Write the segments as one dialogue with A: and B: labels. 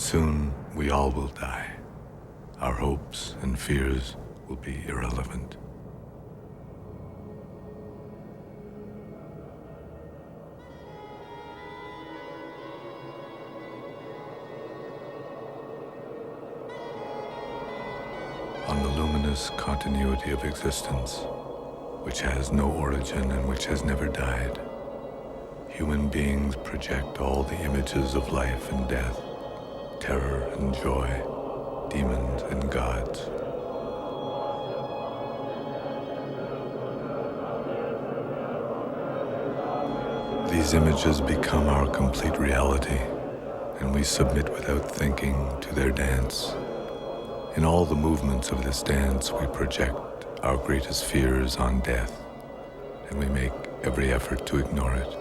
A: soon we all will die. Our hopes and fears will be irrelevant. On the luminous continuity of existence, which has no origin and which has never died, human beings project all the images of life and death, terror and joy, demons and gods. These images become our complete reality, and we submit without thinking to their dance. In all the movements of this dance, we project our greatest fears on death, and we make every effort to ignore it.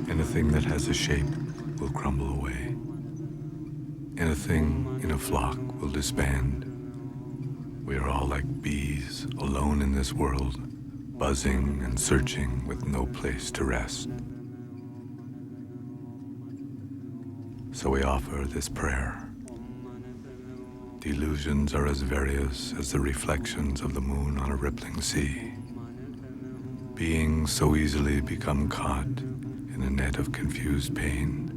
A: Anything that has a shape will crumble away. Anything in a flock will disband. We are all like bees, alone in this world, buzzing and searching with no place to rest. So we offer this prayer. Delusions are as various as the reflections of the moon on a rippling sea. Beings so easily become caught in a net of confused pain.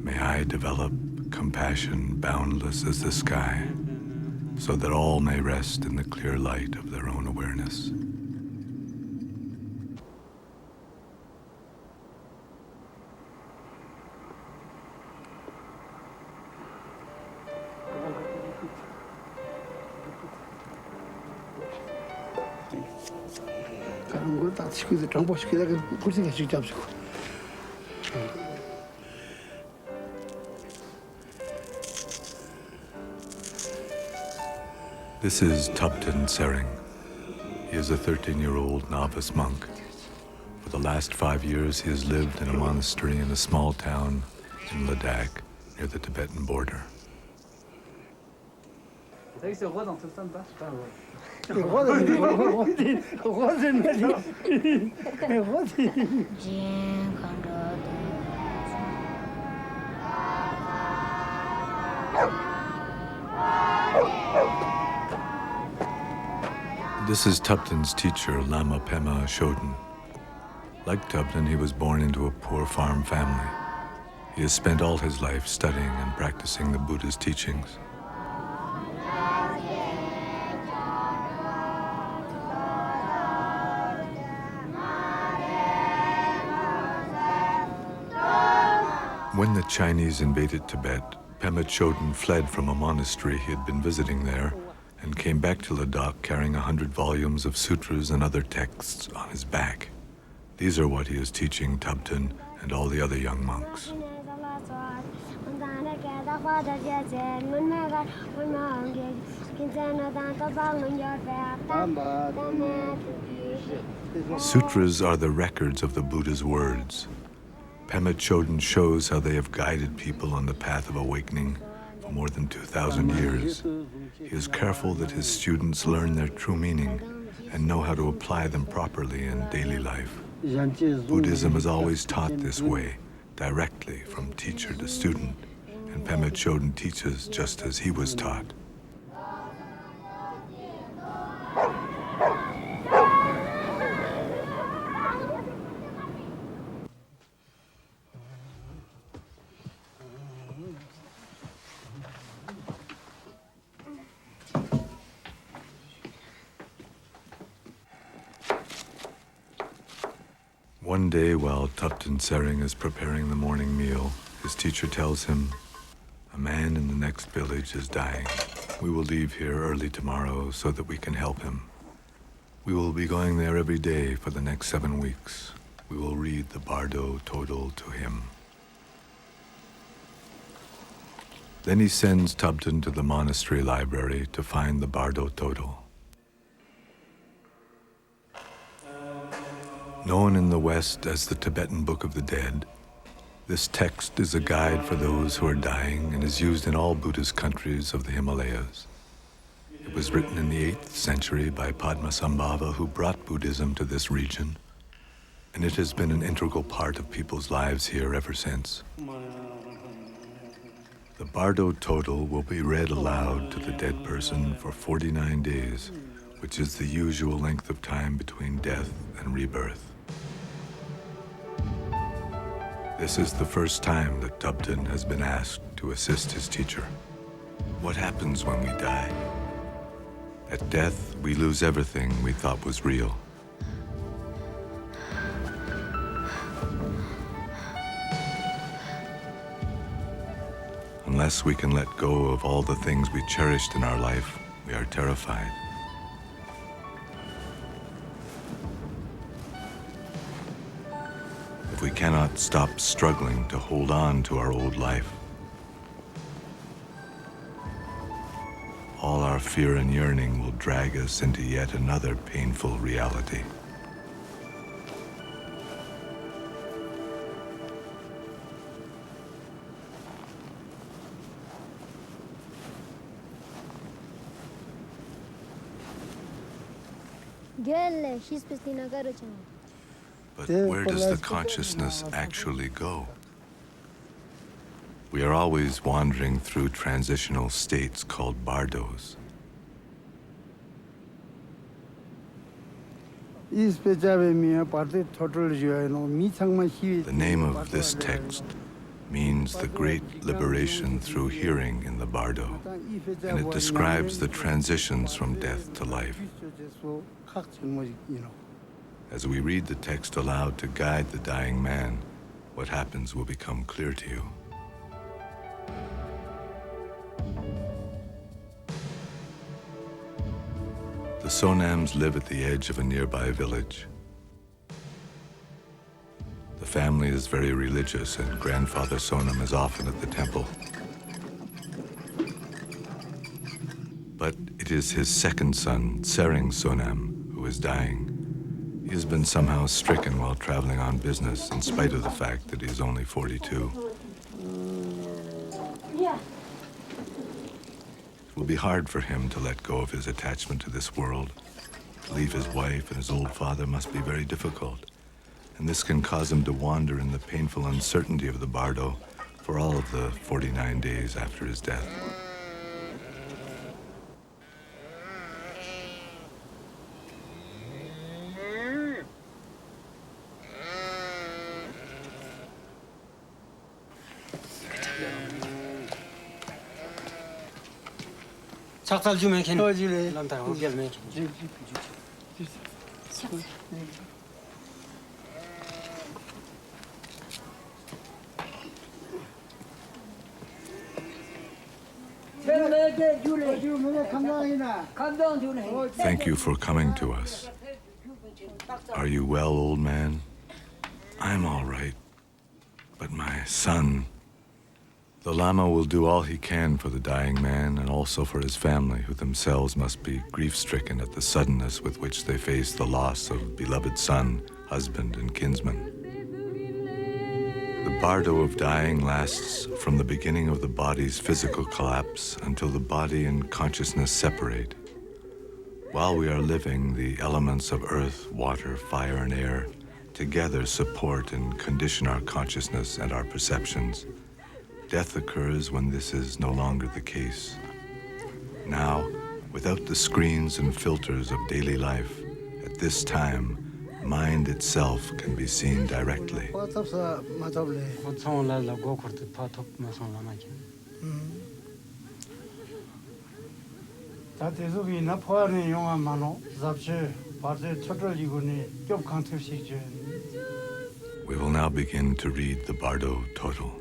A: May I develop compassion boundless as the sky, so that all may rest in the clear light of their own awareness. This is Tibetan Sering. He is a 13-year-old novice monk. For the last 5 years, he has lived in a monastery in a small town in Ladakh, near the Tibetan border. This is Tibetan's teacher, Lama Pema Chodron. Like Tibetan, he was born into a poor farm family. He has spent all his life studying and practicing the Buddha's teachings. When the Chinese invaded Tibet, Pema Chodron fled from a monastery he had been visiting there and came back to Ladakh carrying 100 volumes of sutras and other texts on his back. These are what he is teaching Tibetan and all the other young monks. Sutras are the records of the Buddha's words. Pema Chodron shows how they have guided people on the path of awakening for more than 2,000 years. He is careful that his students learn their true meaning and know how to apply them properly in daily life. Buddhism is always taught this way, directly from teacher to student, and Pema Chodron teaches just as he was taught. One day, while Tupten Sering is preparing the morning meal, his teacher tells him, "A man in the next village is dying. We will leave here early tomorrow so that we can help him. We will be going there every day for the next 7 weeks. We will read the Bardo Total to him." Then he sends Tupten to the monastery library to find the Bardo Total. Known in the West as the Tibetan Book of the Dead, this text is a guide for those who are dying and is used in all Buddhist countries of the Himalayas. It was written in the 8th century by Padmasambhava, who brought Buddhism to this region, and it has been an integral part of people's lives here ever since. The Bardo Total will be read aloud to the dead person for 49 days, which is the usual length of time between death and rebirth. This is the first time that Tupten has been asked to assist his teacher. What happens when we die? At death, we lose everything we thought was real. Unless we can let go of all the things we cherished in our life, we are terrified. If we cannot stop struggling to hold on to our old life, all our fear and yearning will drag us into yet another painful reality. But where does the consciousness actually go? We are always wandering through transitional states called bardos. The name of this text means the great liberation through hearing in the bardo, and it describes the transitions from death to life. As we read the text aloud to guide the dying man, what happens will become clear to you. The Sonams live at the edge of a nearby village. The family is very religious, and Grandfather Sonam is often at the temple. But it is his second son, Sering Sonam, who is dying. He has been somehow stricken while traveling on business, in spite of the fact that he is only 42. It will be hard for him to let go of his attachment to this world. To leave his wife and his old father must be very difficult, and this can cause him to wander in the painful uncertainty of the bardo for all of the 49 days after his death. Thank you for coming to us. Are you well, old man? I'm all right. But my son... The Lama will do all he can for the dying man and also for his family, who themselves must be grief-stricken at the suddenness with which they face the loss of beloved son, husband, and kinsman. The bardo of dying lasts from the beginning of the body's physical collapse until the body and consciousness separate. While we are living, the elements of earth, water, fire, and air together support and condition our consciousness and our perceptions. Death occurs when this is no longer the case. Now, without the screens and filters of daily life, at this time, mind itself can be seen directly. We will now begin to read the Bardo Total.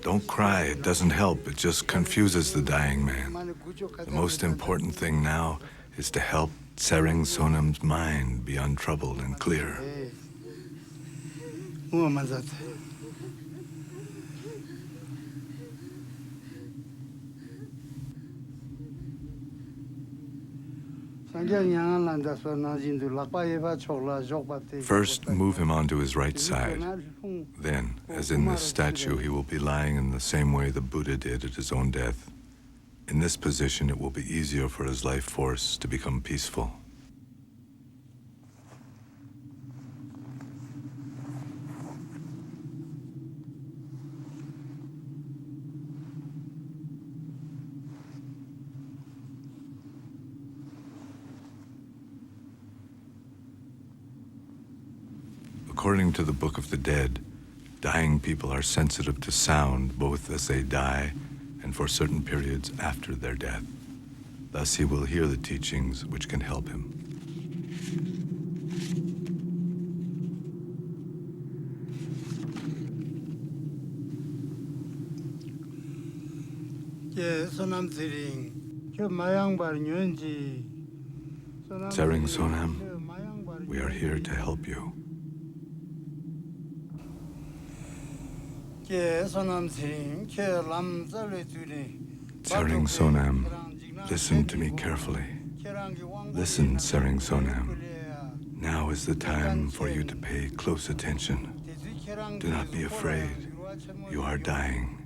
A: Don't cry, it doesn't help. It just confuses the dying man. The most important thing now is to help Tsering Sonam's mind be untroubled and clear. First, move him onto his right side. Then, as in this statue, he will be lying in the same way the Buddha did at his own death. In this position, it will be easier for his life force to become peaceful. According to the Book of the Dead, dying people are sensitive to sound both as they die and for certain periods after their death. Thus he will hear the teachings which can help him. Tsering Sonam, we are here to help you. Tsering Sonam, listen to me carefully. Listen, Tsering Sonam. Now is the time for you to pay close attention. Do not be afraid. You are dying,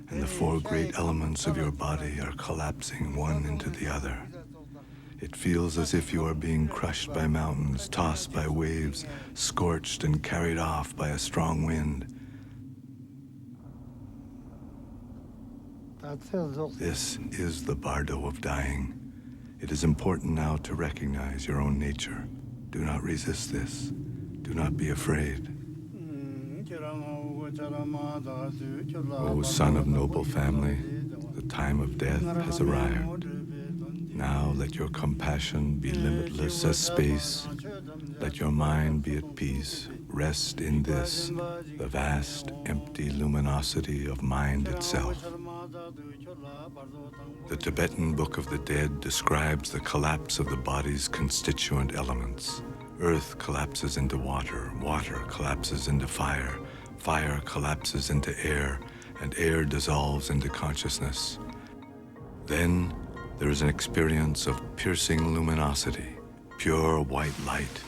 A: and the four great elements of your body are collapsing one into the other. It feels as if you are being crushed by mountains, tossed by waves, scorched and carried off by a strong wind. This is the bardo of dying. It is important now to recognize your own nature. Do not resist this. Do not be afraid. O son of noble family, the time of death has arrived. Now let your compassion be limitless as space. Let your mind be at peace. Rest in this, the vast, empty luminosity of mind itself. The Tibetan Book of the Dead describes the collapse of the body's constituent elements. Earth collapses into water, water collapses into fire, fire collapses into air, and air dissolves into consciousness. Then there is an experience of piercing luminosity, pure white light,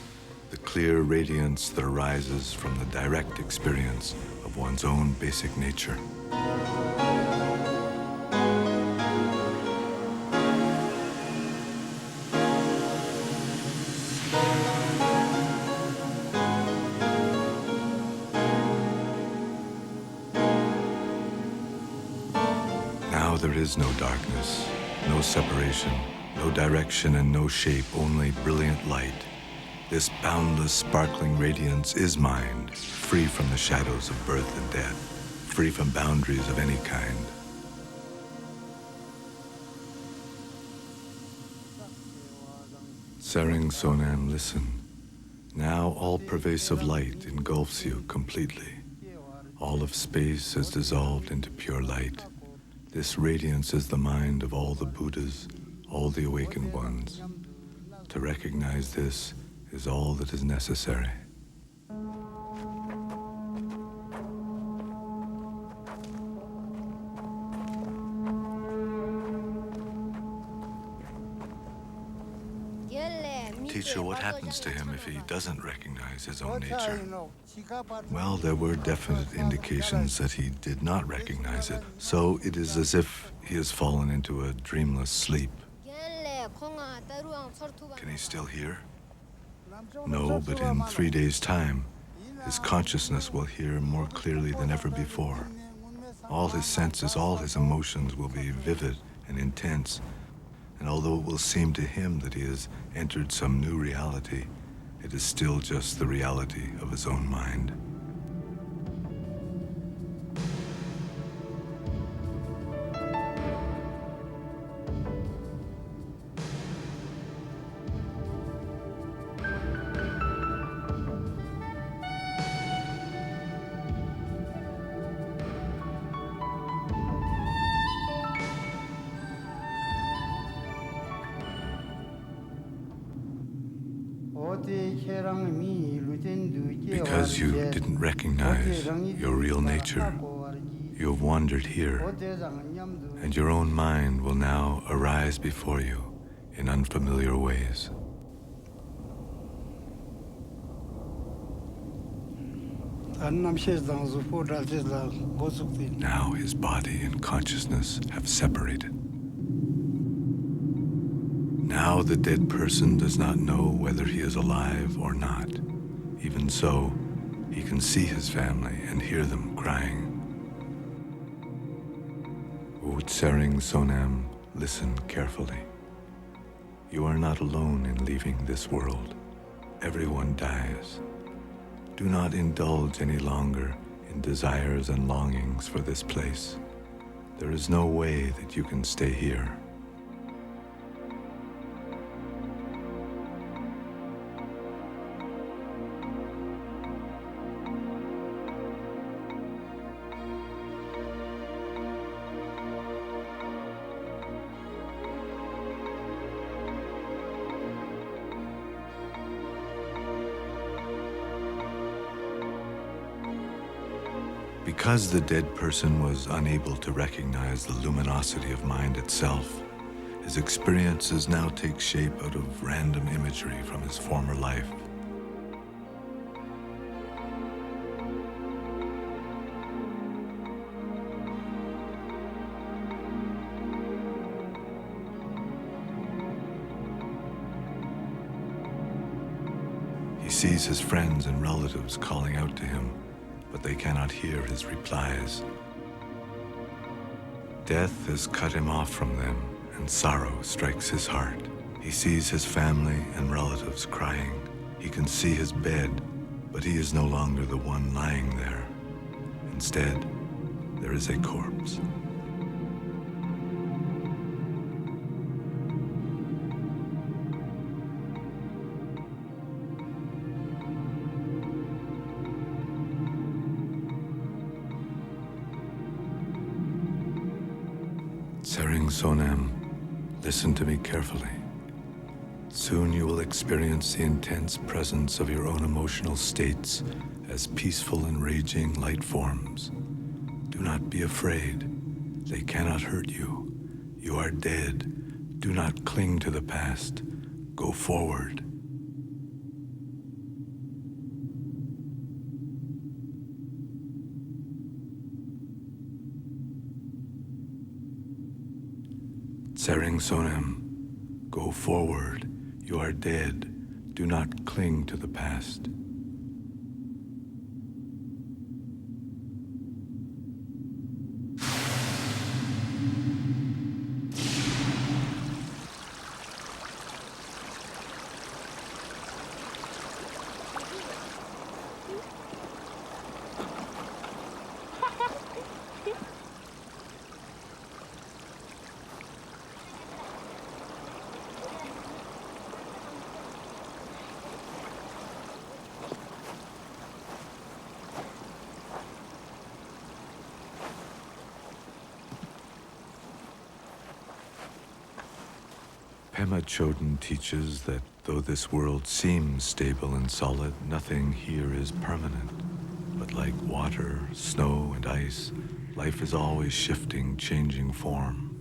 A: the clear radiance that arises from the direct experience of one's own basic nature. Now there is no darkness, no separation, no direction and no shape, only brilliant light. This boundless, sparkling radiance is mind, free from the shadows of birth and death, free from boundaries of any kind. Tsering Sonam, listen. Now all-pervasive light engulfs you completely. All of space has dissolved into pure light. This radiance is the mind of all the Buddhas, all the awakened ones. To recognize this is all that is necessary. Teacher, what happens to him if he doesn't recognize his own nature? Well, there were definite indications that he did not recognize it, so it is as if he has fallen into a dreamless sleep. Can he still hear? No, but in 3 days' time, his consciousness will hear more clearly than ever before. All his senses, all his emotions will be vivid and intense, and although it will seem to him that he has entered some new reality, it is still just the reality of his own mind. Because you didn't recognize your real nature, you have wandered here, and your own mind will now arise before you in unfamiliar ways. Now his body and consciousness have separated. Now the dead person does not know whether he is alive or not. Even so, he can see his family and hear them crying. O Tsering Sonam, listen carefully. You are not alone in leaving this world. Everyone dies. Do not indulge any longer in desires and longings for this place. There is no way that you can stay here. Because the dead person was unable to recognize the luminosity of mind itself, his experiences now take shape out of random imagery from his former life. He sees his friends and relatives calling out to him, but they cannot hear his replies. Death has cut him off from them, and sorrow strikes his heart. He sees his family and relatives crying. He can see his bed, but he is no longer the one lying there. Instead, there is a corpse. Tsering Sonam, listen to me carefully. Soon you will experience the intense presence of your own emotional states as peaceful and raging light forms. Do not be afraid. They cannot hurt you. You are dead. Do not cling to the past. Go forward. Tsering Sonam, go forward. You are dead. Do not cling to the past. Pema Chodron teaches that though this world seems stable and solid, nothing here is permanent. But like water, snow, and ice, life is always shifting, changing form.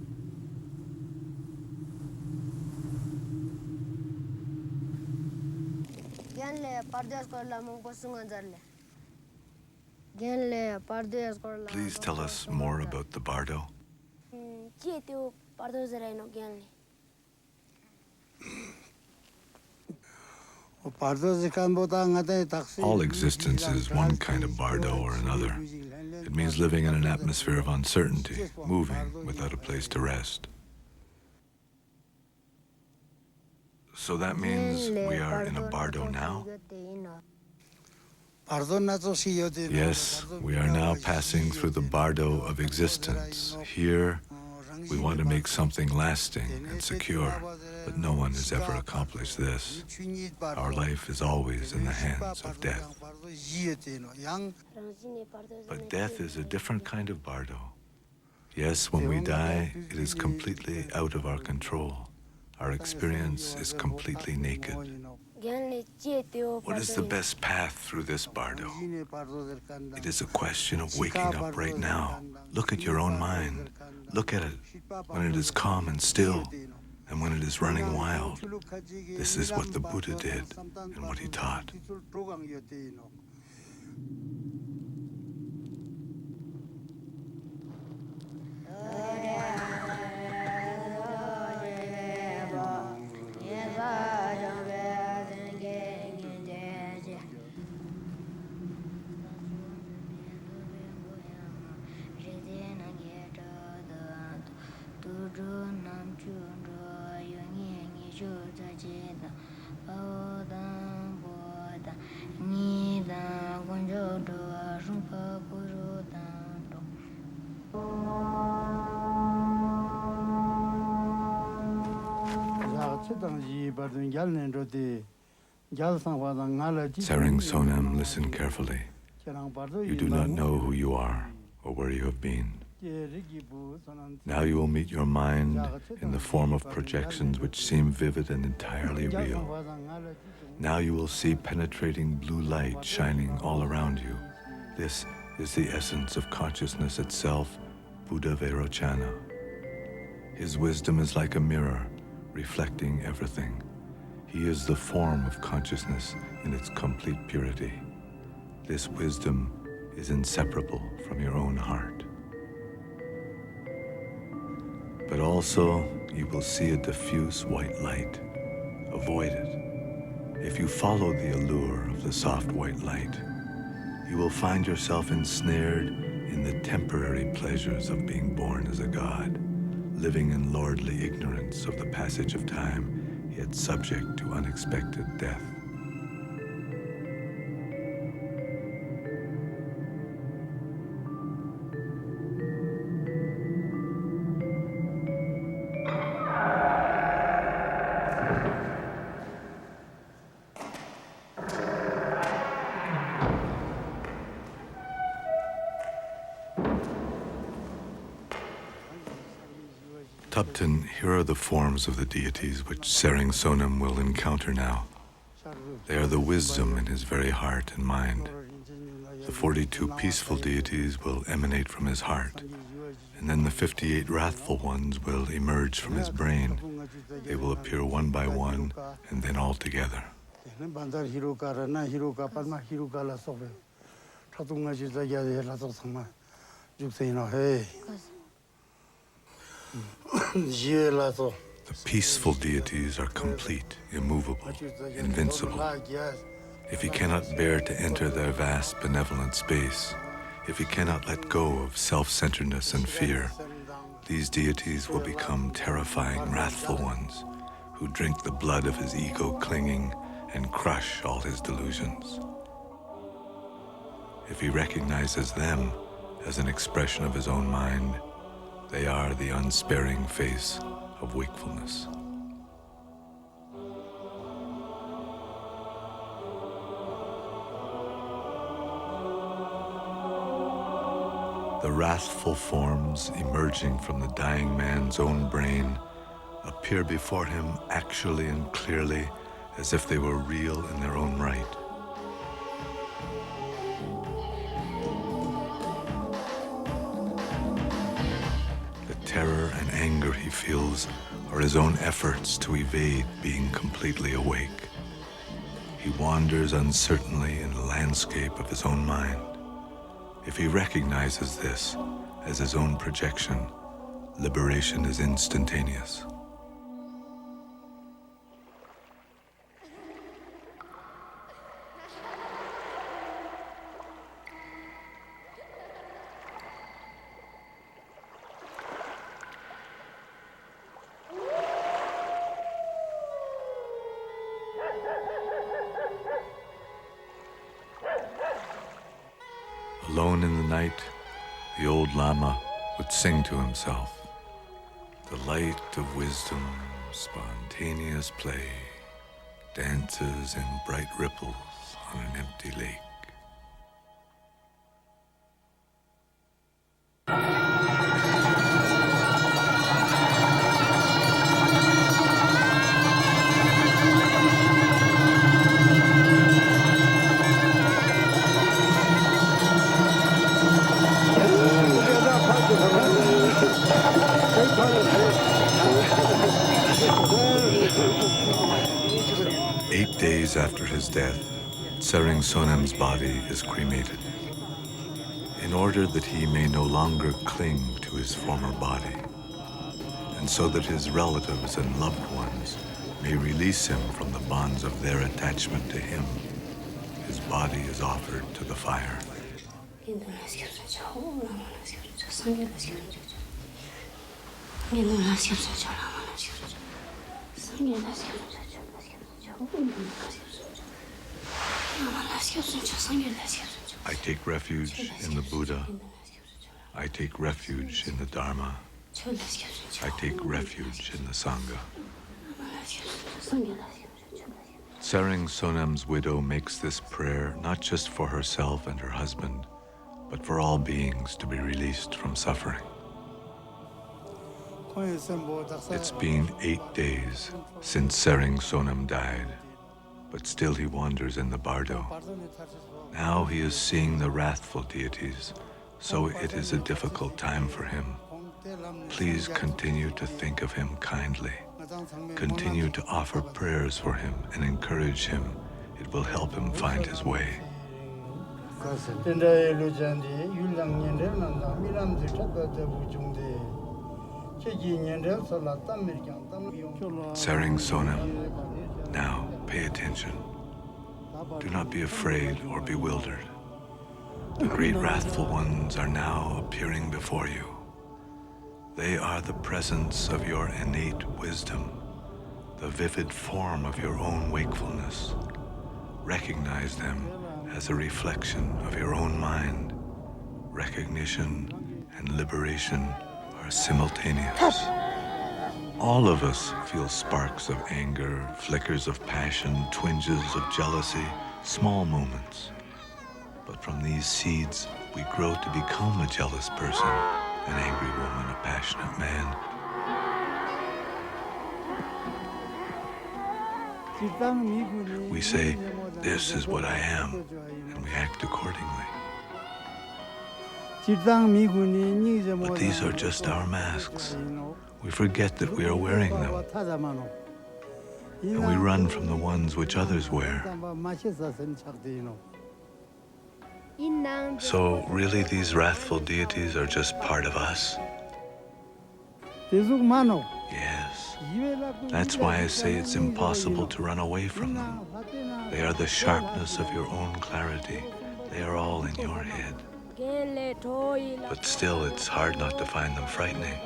A: Please tell us more about the bardo. All existence is one kind of bardo or another. It means living in an atmosphere of uncertainty, moving without a place to rest. So that means we are in a bardo now? Yes, we are now passing through the bardo of existence. Here, we want to make something lasting and secure, but no one has ever accomplished this. Our life is always in the hands of death. But death is a different kind of bardo. Yes, when we die, it is completely out of our control. Our experience is completely naked. What is the best path through this bardo? It is a question of waking up right now. Look at your own mind. Look at it when it is calm and still, and when it is running wild. This is what the Buddha did and what he taught. Tsering Sonam, listen carefully. You do not know who you are or where you have been. Now you will meet your mind in the form of projections which seem vivid and entirely real. Now you will see penetrating blue light shining all around you. This is the essence of consciousness itself, Buddha Vairochana. His wisdom is like a mirror, reflecting everything. He is the form of consciousness in its complete purity. This wisdom is inseparable from your own heart. But also, you will see a diffuse white light. Avoid it. If you follow the allure of the soft white light, you will find yourself ensnared in the temporary pleasures of being born as a god, living in lordly ignorance of the passage of time, yet subject to unexpected death. Tibetan, here are the forms of the deities which Tsering Sonam will encounter now. They are the wisdom in his very heart and mind. The 42 peaceful deities will emanate from his heart, and then the 58 wrathful ones will emerge from his brain. They will appear one by one, and then all together. The peaceful deities are complete, immovable, invincible. If he cannot bear to enter their vast benevolent space, if he cannot let go of self-centeredness and fear, these deities will become terrifying, wrathful ones who drink the blood of his ego clinging and crush all his delusions. If he recognizes them as an expression of his own mind, they are the unsparing face of wakefulness. The wrathful forms emerging from the dying man's own brain appear before him actually and clearly as if they were real in their own right. Terror and anger he feels are his own efforts to evade being completely awake. He wanders uncertainly in the landscape of his own mind. If he recognizes this as his own projection, liberation is instantaneous. Alone in the night, the old Lama would sing to himself. The light of wisdom, spontaneous play, dances in bright ripples on an empty lake. 8 days after his death, Tsering Sonam's body is cremated. In order that he may no longer cling to his former body, and so that his relatives and loved ones may release him from the bonds of their attachment to him, his body is offered to the fire. I take refuge in the Buddha. I take refuge in the Dharma. I take refuge in the Sangha. Tsering Sonam's widow makes this prayer not just for herself and her husband, but for all beings to be released from suffering. It's been 8 days since Tsering Sonam died, but still he wanders in the bardo. Now he is seeing the wrathful deities, so it is a difficult time for him. Please continue to think of him kindly. Continue to offer prayers for him and encourage him. It will help him find his way. Tsering Sonam, now pay attention. Do not be afraid or bewildered. The great wrathful ones are now appearing before you. They are the presence of your innate wisdom, the vivid form of your own wakefulness. Recognize them as a reflection of your own mind. Recognition and liberation are simultaneous. All of us feel sparks of anger, flickers of passion, twinges of jealousy, small moments. But from these seeds, we grow to become a jealous person, an angry woman, a passionate man. We say, "This is what I am," and we act accordingly. But these are just our masks. We forget that we are wearing them, and we run from the ones which others wear. So really these wrathful deities are just part of us? Yes. That's why I say it's impossible to run away from them. They are the sharpness of your own clarity. They are all in your head. But still, it's hard not to find them frightening.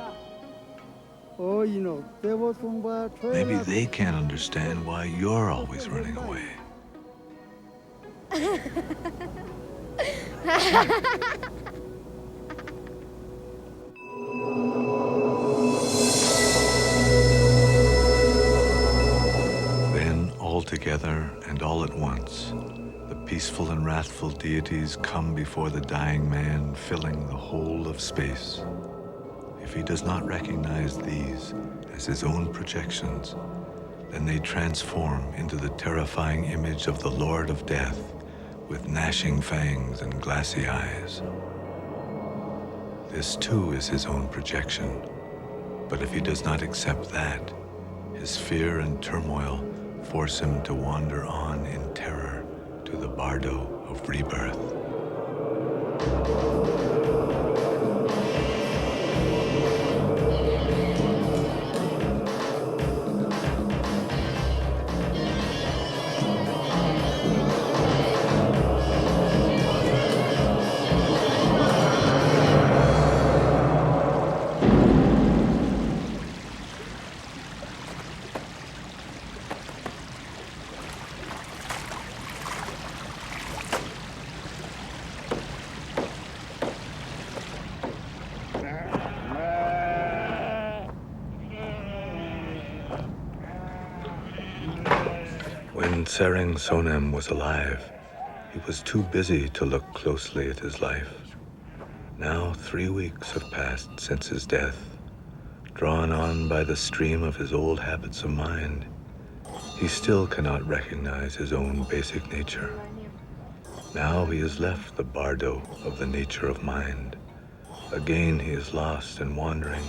A: Maybe they can't understand why you're always running away. Then, all together and all at once, the peaceful and wrathful deities come before the dying man, filling the whole of space. If he does not recognize these as his own projections, then they transform into the terrifying image of the Lord of Death, with gnashing fangs and glassy eyes. This too is his own projection, but if he does not accept that, his fear and turmoil force him to wander on in terror to the bardo of rebirth. Tsering Sonam was alive, he was too busy to look closely at his life. Now 3 weeks have passed since his death. Drawn on by the stream of his old habits of mind, he still cannot recognize his own basic nature. Now he has left the bardo of the nature of mind. Again he is lost and wandering,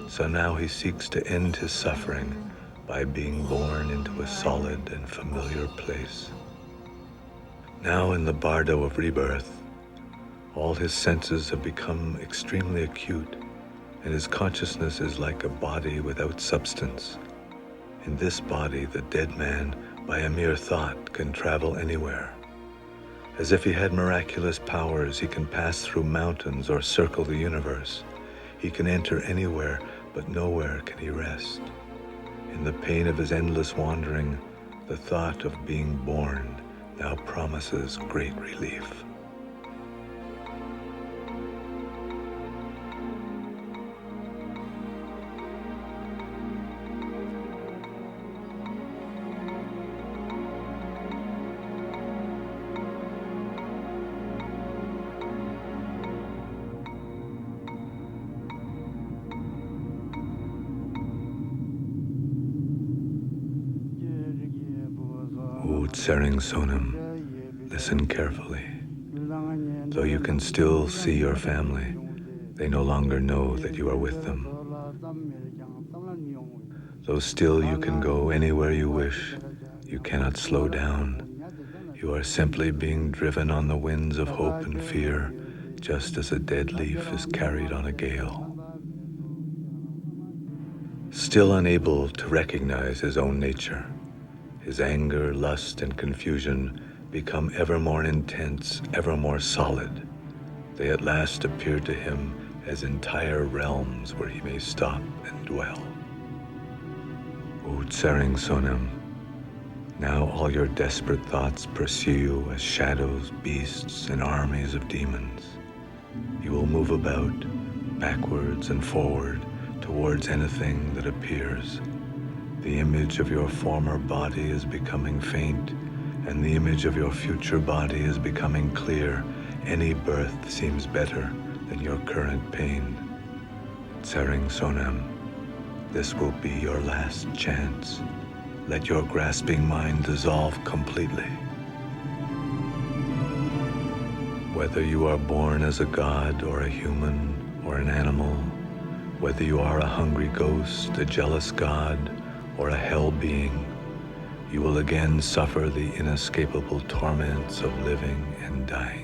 A: so now he seeks to end his suffering by being born into a solid and familiar place. Now in the bardo of rebirth, all his senses have become extremely acute, and his consciousness is like a body without substance. In this body, the dead man, by a mere thought, can travel anywhere. As if he had miraculous powers, he can pass through mountains or circle the universe. He can enter anywhere, but nowhere can he rest. In the pain of his endless wandering, the thought of being born now promises great relief. O Tsering Sonam, listen carefully. Though you can still see your family, they no longer know that you are with them. Though still you can go anywhere you wish, you cannot slow down. You are simply being driven on the winds of hope and fear, just as a dead leaf is carried on a gale. Still unable to recognize his own nature, his anger, lust, and confusion become ever more intense, ever more solid. They at last appear to him as entire realms where he may stop and dwell. O Tsering Sonam, now all your desperate thoughts pursue you as shadows, beasts, and armies of demons. You will move about, backwards and forward, towards anything that appears. The image of your former body is becoming faint, and the image of your future body is becoming clear. Any birth seems better than your current pain. Tsering Sonam, this will be your last chance. Let your grasping mind dissolve completely. Whether you are born as a god or a human or an animal, whether you are a hungry ghost, a jealous god, or a hell being, you will again suffer the inescapable torments of living and dying.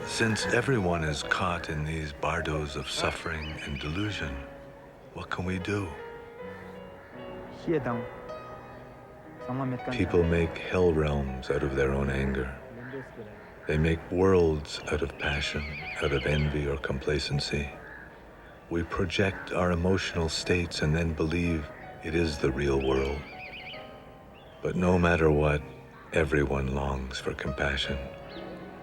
A: Since everyone is caught in these bardos of suffering and delusion, what can we do? People make hell realms out of their own anger. They make worlds out of passion, out of envy or complacency. We project our emotional states and then believe it is the real world. But no matter what, everyone longs for compassion.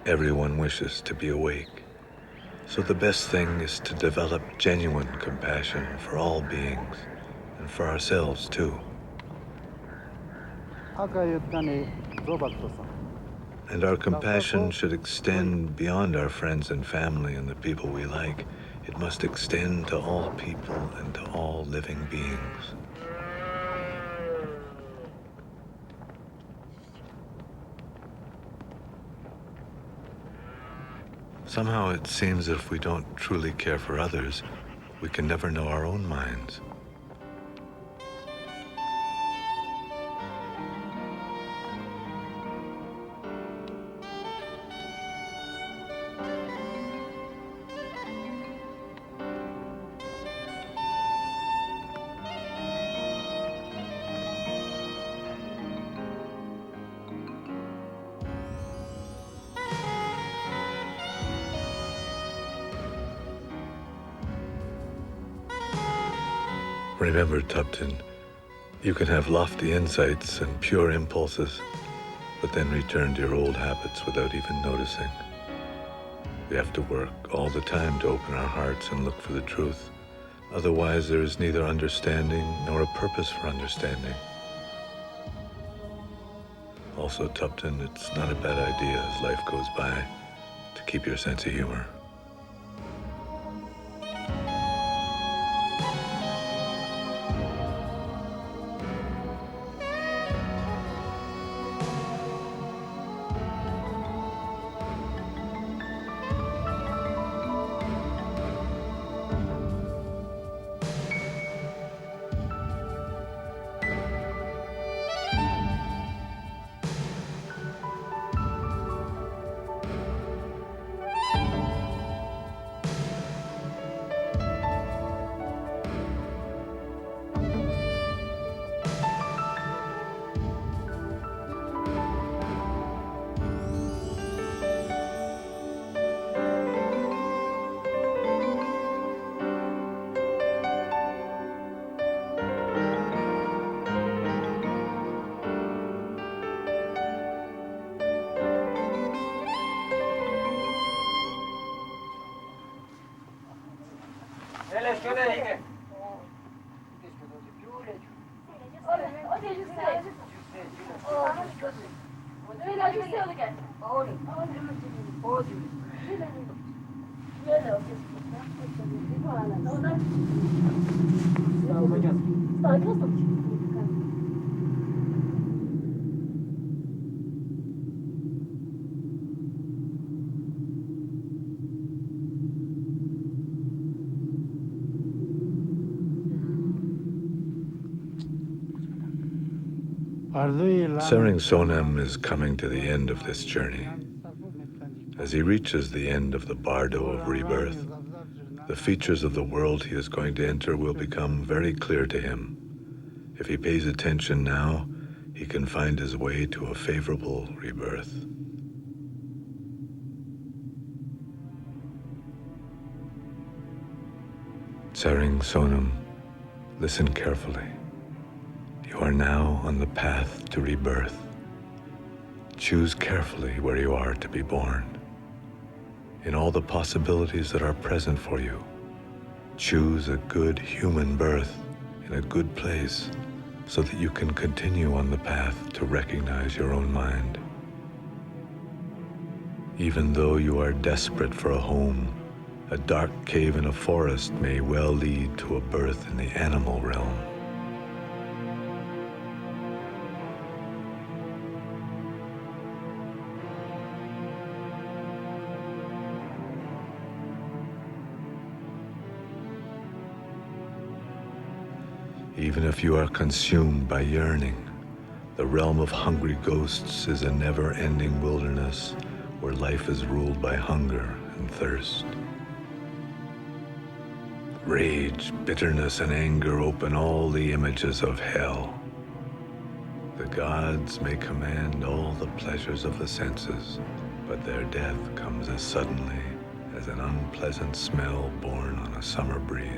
A: Everyone wishes to be awake. So the best thing is to develop genuine compassion for all beings and for ourselves too. And our compassion should extend beyond our friends and family and the people we like. It must extend to all people and to all living beings. Somehow it seems if we don't truly care for others, we can never know our own minds. Remember, Tupton, you can have lofty insights and pure impulses, but then return to your old habits without even noticing. We have to work all the time to open our hearts and look for the truth. Otherwise, there is neither understanding nor a purpose for understanding. Also, Tupton, it's not a bad idea as life goes by to keep your sense of humor. Sering Sonam is coming to the end of this journey. As he reaches the end of the bardo of rebirth, the features of the world he is going to enter will become very clear to him. If he pays attention now, he can find his way to a favorable rebirth. Sering Sonam, listen carefully. You are now on the path to rebirth. Choose carefully where you are to be born. In all the possibilities that are present for you, choose a good human birth in a good place so that you can continue on the path to recognize your own mind. Even though you are desperate for a home, a dark cave in a forest may well lead to a birth in the animal realm. Even if you are consumed by yearning, the realm of hungry ghosts is a never-ending wilderness where life is ruled by hunger and thirst. Rage, bitterness, and anger open all the images of hell. The gods may command all the pleasures of the senses, but their death comes as suddenly as an unpleasant smell borne on a summer breeze.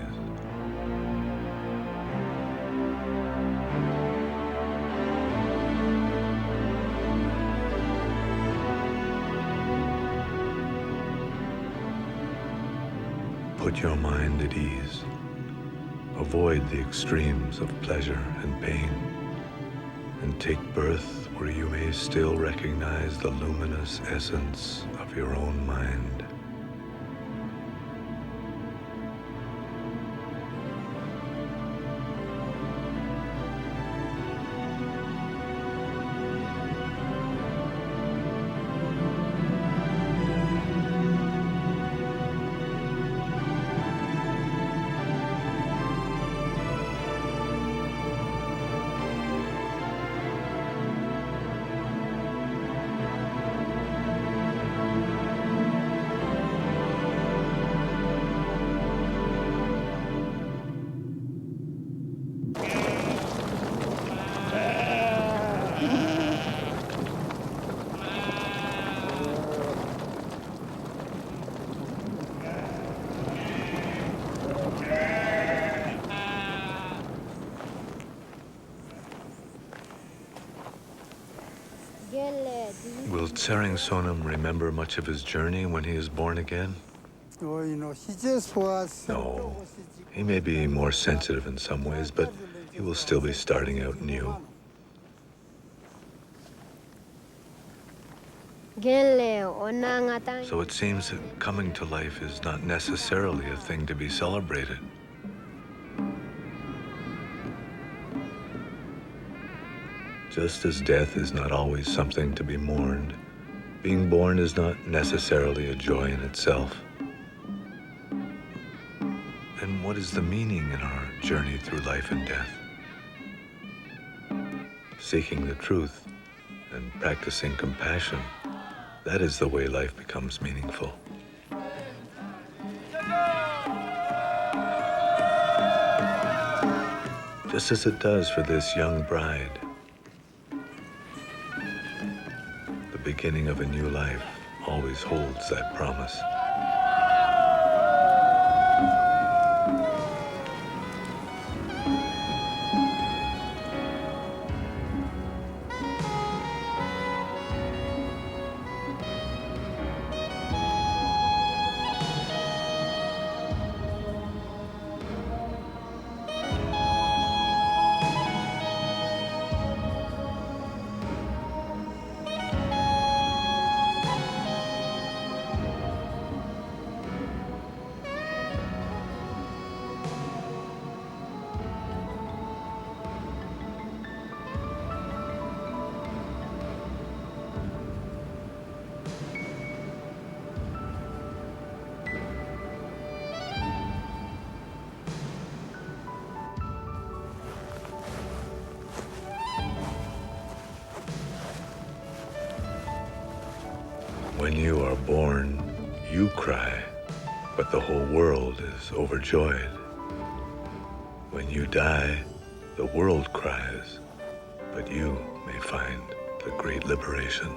A: Put your mind at ease. Avoid the extremes of pleasure and pain, and take birth where you may still recognize the luminous essence of your own mind. Tsering Sonam remember much of his journey when he is born again?
B: He just was.
A: No. He may be more sensitive in some ways, but he will still be starting out new. So it seems that coming to life is not necessarily a thing to be celebrated. Just as death is not always something to be mourned, being born is not necessarily a joy in itself. Then what is the meaning in our journey through life and death? Seeking the truth and practicing compassion, that is the way life becomes meaningful. Just as it does for this young bride. The beginning of a new life always holds that promise. When you are born, you cry, but the whole world is overjoyed. When you die, the world cries, but you may find the great liberation.